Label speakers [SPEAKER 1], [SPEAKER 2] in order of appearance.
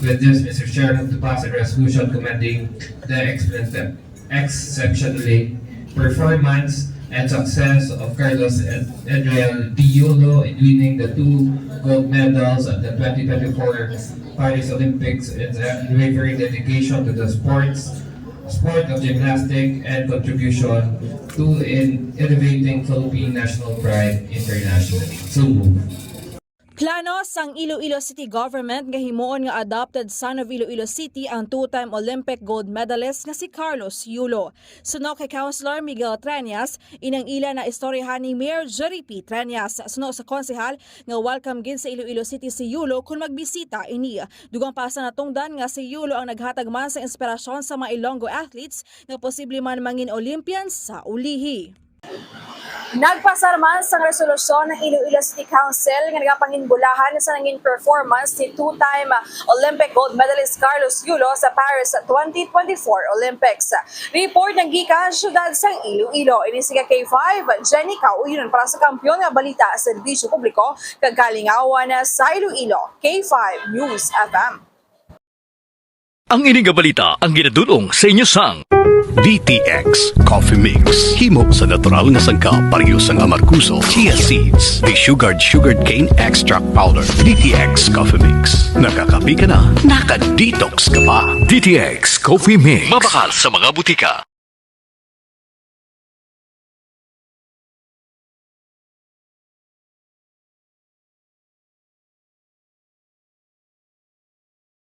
[SPEAKER 1] With this, Mr. Chair, move to pass a resolution commending the exceptionally performance and success of Carlos Edriel Diolo in winning the 2 gold medals at the 2024 Paris Olympics and unwavering dedication to the sport of gymnastics and contribution to elevating Philippine national pride internationally. So move.
[SPEAKER 2] Plano sang Iloilo City Government nga himuon nga adopted son of Iloilo City ang 2-time Olympic gold medalist nga si Carlos Yulo. Suno kay Councilor Miguel Treñas, inang ila na istoryahan ni Mayor Jerry P. Treñas. Suno sa konsehal nga welcome gin sa Iloilo City si Yulo kung magbisita ini. Dugang pa sa natungdan nga si Yulo ang naghatag man sa inspirasyon sa mga Ilonggo athletes nga posible man mangin Olympians sa ulihi. Nagpasarman sa resolusyon ng Iloilo City Council nga nagapanginbulahan sa nanging performance ni 2-time Olympic gold medalist Carlos Yulo sa Paris 2024 Olympics. Report ng gikan syudad sa Iloilo. Ini siga K5 Jenny Kauyon para sa kampiyon nga balita sa serbisyo publiko kag kalingawan sa Iloilo. K5 News FM.
[SPEAKER 3] Ang ining balita ang ginadulong sa inyo sang
[SPEAKER 4] DTX Coffee Mix. Himo sa natural nga sangkap pareho sang amarkuso, chia seeds, sugared cane extract powder. DTX Coffee Mix. Nakakapi ka na, naka-detox ka pa.
[SPEAKER 3] DTX Coffee Mix. Mabakal sa mga butika.